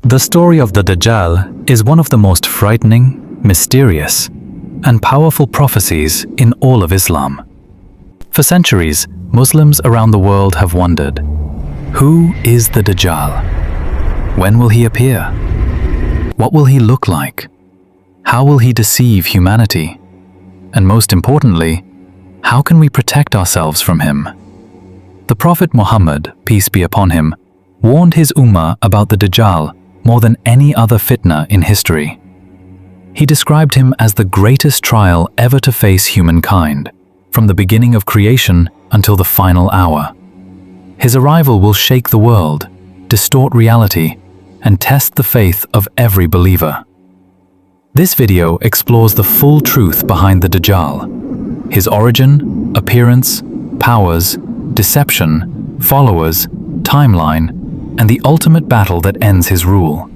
The story of the Dajjal is one of the most frightening, mysterious, and powerful prophecies in all of Islam. For centuries, Muslims around the world have wondered, who is the Dajjal? When will he appear? What will he look like? How will he deceive humanity? And most importantly, how can we protect ourselves from him? The Prophet Muhammad, peace be upon him, warned his ummah about the Dajjal more than any other fitna in history. He described him as the greatest trial ever to face humankind, from the beginning of creation until the final hour. His arrival will shake the world, distort reality, and test the faith of every believer. This video explores the full truth behind the Dajjal, his origin, appearance, powers, deception, followers, timeline, and the ultimate battle that ends his rule.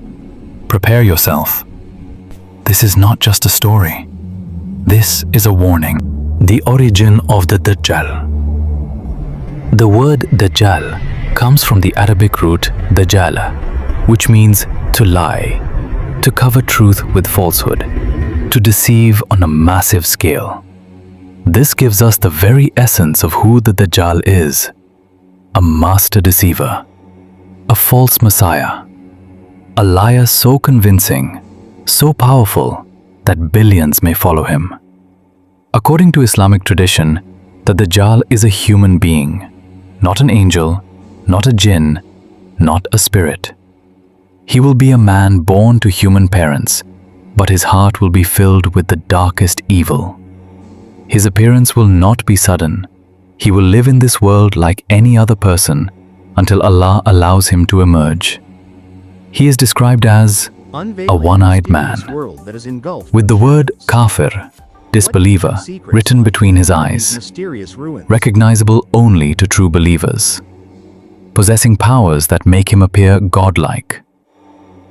Prepare yourself. This is not just a story. This is a warning. The origin of the Dajjal. The word Dajjal comes from the Arabic root Dajjala, which means to lie, to cover truth with falsehood, to deceive on a massive scale. This gives us the very essence of who the Dajjal is: a master deceiver, a false messiah, a liar so convincing, so powerful that billions may follow him. According to Islamic tradition, the Dajjal is a human being, not an angel, not a jinn, not a spirit. He will be a man born to human parents, but his heart will be filled with the darkest evil. His appearance will not be sudden. He will live in this world like any other person until Allah allows him to emerge. He is described as a one-eyed man, with the word kafir, disbeliever, written between his eyes, recognizable only to true believers, possessing powers that make him appear godlike.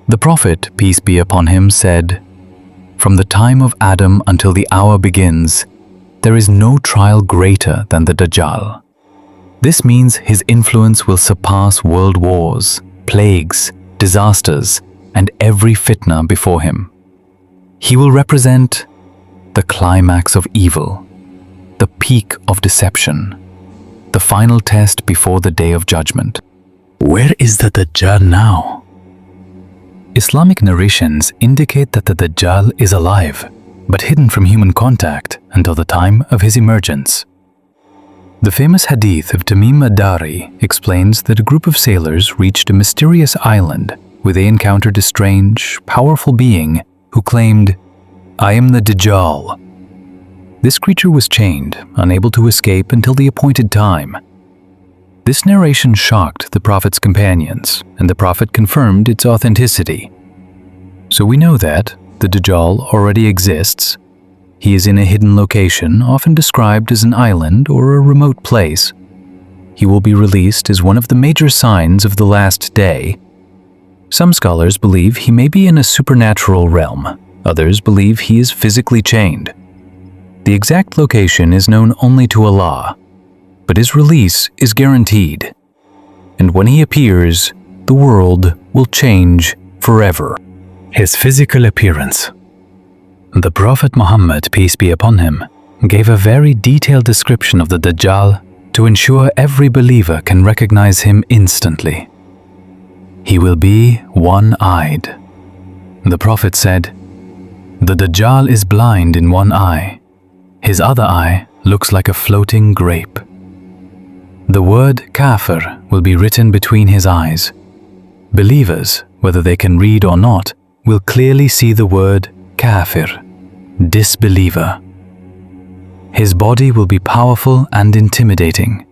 The Prophet, peace be upon him, said, "From the time of Adam until the hour begins, there is no trial greater than the Dajjal." This means his influence will surpass world wars, plagues, disasters, and every fitna before him. He will represent the climax of evil, the peak of deception, the final test before the day of judgment. Where is the Dajjal now? Islamic narrations indicate that the Dajjal is alive, but hidden from human contact until the time of his emergence. The famous hadith of Tamim ad-Dari explains that a group of sailors reached a mysterious island where they encountered a strange, powerful being who claimed, "I am the Dajjal." This creature was chained, unable to escape until the appointed time. This narration shocked the Prophet's companions, and the Prophet confirmed its authenticity. So we know that the Dajjal already exists. He is in a hidden location, often described as an island or a remote place. He will be released as one of the major signs of the last day. Some scholars believe he may be in a supernatural realm. Others believe he is physically chained. The exact location is known only to Allah, but his release is guaranteed. And when he appears, the world will change forever. His physical appearance. The Prophet Muhammad, peace be upon him, gave a very detailed description of the Dajjal to ensure every believer can recognize him instantly. He will be one-eyed. The Prophet said, "The Dajjal is blind in one eye. His other eye looks like a floating grape." The word kafir will be written between his eyes. Believers, whether they can read or not, will clearly see the word kafir, disbeliever. His body will be powerful and intimidating.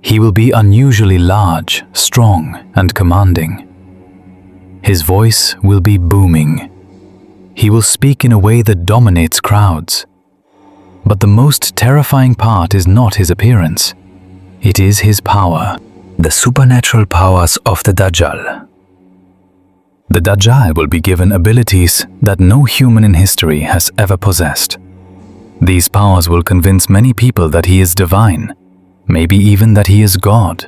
He will be unusually large, strong, and commanding. His voice will be booming. He will speak in a way that dominates crowds. But the most terrifying part is not his appearance. It is his power, the supernatural powers of the Dajjal. The Dajjal will be given abilities that no human in history has ever possessed. These powers will convince many people that he is divine, maybe even that he is God.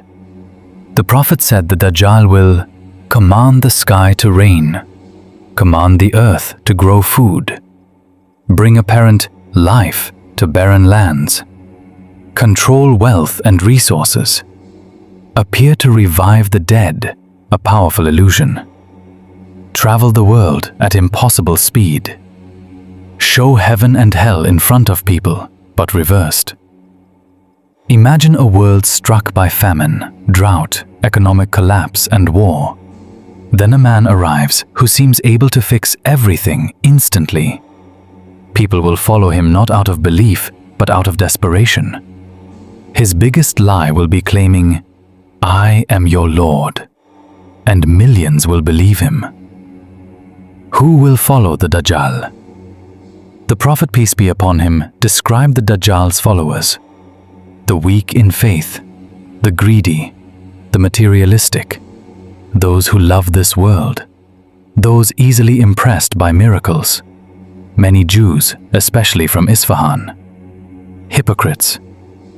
The Prophet said the Dajjal will command the sky to rain, command the earth to grow food, bring apparent life to barren lands, control wealth and resources, appear to revive the dead, a powerful illusion, travel the world at impossible speed, show heaven and hell in front of people, but reversed. Imagine a world struck by famine, drought, economic collapse, and war. Then a man arrives who seems able to fix everything instantly. People will follow him not out of belief, but out of desperation. His biggest lie will be claiming, "I am your Lord," and millions will believe him. Who will follow the Dajjal? The Prophet, peace be upon him, described the Dajjal's followers: the weak in faith, the greedy, the materialistic, those who love this world, those easily impressed by miracles, many Jews, especially from Isfahan, hypocrites,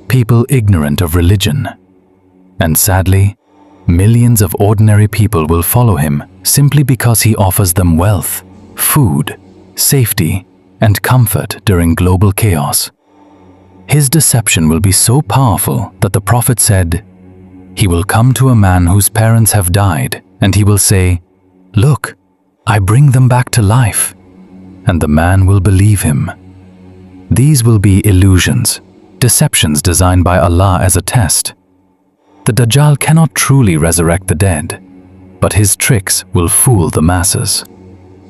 people ignorant of religion, and sadly, millions of ordinary people will follow him simply because he offers them wealth, food, safety, and comfort during global chaos. His deception will be so powerful that the Prophet said, "He will come to a man whose parents have died, and he will say, 'Look, I bring them back to life,' and the man will believe him." These will be illusions, deceptions designed by Allah as a test. The Dajjal cannot truly resurrect the dead, but his tricks will fool the masses.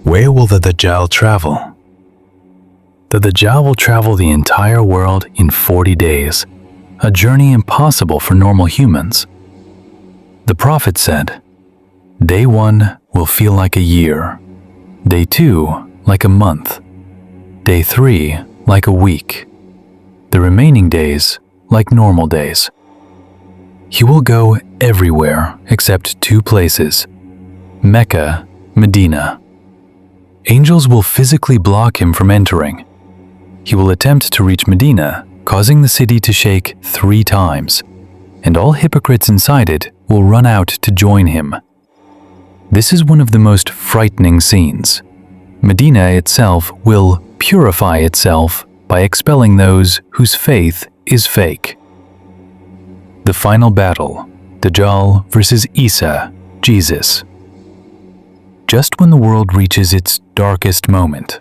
Where will the Dajjal travel? The Dajjal will travel the entire world in 40 days, a journey impossible for normal humans. The Prophet said, "Day 1 will feel like a year, day 2 like a month, day 3 like a week, the remaining days like normal days." He will go everywhere except 2 places, Mecca, Medina. Angels will physically block him from entering. He will attempt to reach Medina, causing the city to shake 3 times, and all hypocrites inside it will run out to join him. This is one of the most frightening scenes. Medina itself will purify itself by expelling those whose faith is fake. The final battle, Dajjal versus Isa, Jesus. Just when the world reaches its darkest moment,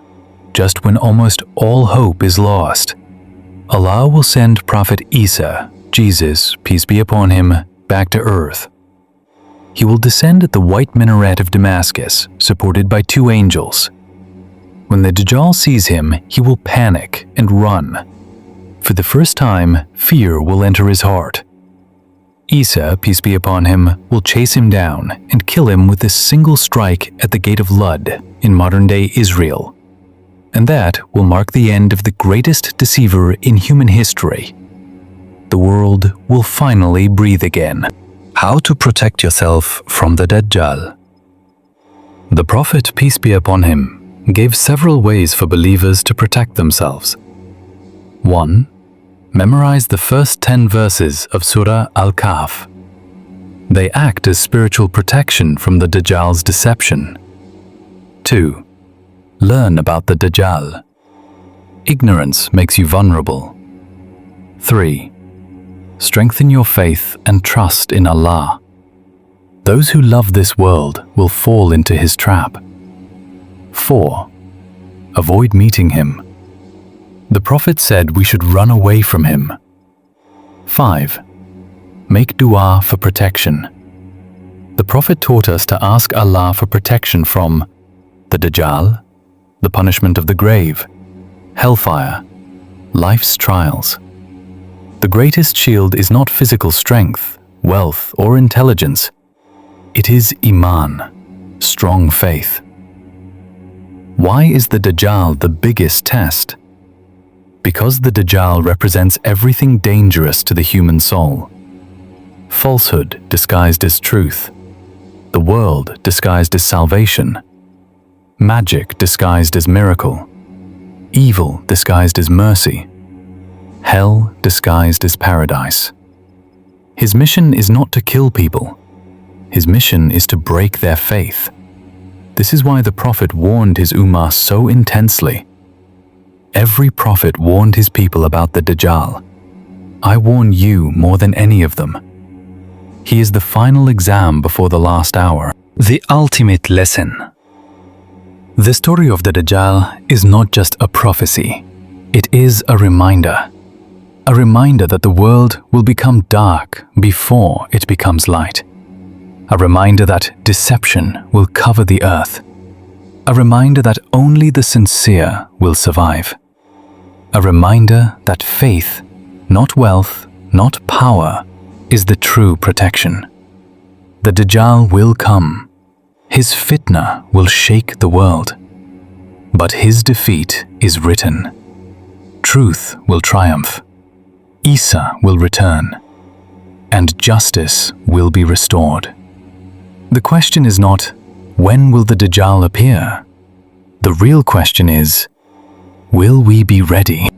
just when almost all hope is lost, Allah will send Prophet Isa, Jesus, peace be upon him, back to earth. He will descend at the white minaret of Damascus, supported by 2 angels. When the Dajjal sees him, he will panic and run. For the first time, fear will enter his heart. Isa, peace be upon him, will chase him down and kill him with a single strike at the Gate of Lud in modern-day Israel. And that will mark the end of the greatest deceiver in human history. The world will finally breathe again. How to protect yourself from the Dajjal? The Prophet, peace be upon him, gave several ways for believers to protect themselves. 1. Memorize the first 10 verses of Surah Al-Kahf. They act as spiritual protection from the Dajjal's deception. 2. Learn about the Dajjal. Ignorance makes you vulnerable. 3. Strengthen your faith and trust in Allah. Those who love this world will fall into his trap. 4. Avoid meeting him. The Prophet said we should run away from him. 5. Make dua for protection. The Prophet taught us to ask Allah for protection from the Dajjal, the punishment of the grave, hellfire, life's trials. The greatest shield is not physical strength, wealth, or intelligence. It is Iman, strong faith. Why is the Dajjal the biggest test? Because the Dajjal represents everything dangerous to the human soul. Falsehood disguised as truth, the world disguised as salvation, magic disguised as miracle, evil disguised as mercy, hell disguised as paradise. His mission is not to kill people. His mission is to break their faith. This is why the Prophet warned his Ummah so intensely. Every prophet warned his people about the Dajjal. I warn you more than any of them. He is the final exam before the last hour, the ultimate lesson. The story of the Dajjal is not just a prophecy. It is a reminder. A reminder that the world will become dark before it becomes light. A reminder that deception will cover the earth. A reminder that only the sincere will survive. A reminder that faith, not wealth, not power, is the true protection. The Dajjal will come. His fitna will shake the world. But his defeat is written. Truth will triumph. Isa will return. And justice will be restored. The question is not, when will the Dajjal appear? The real question is, will we be ready?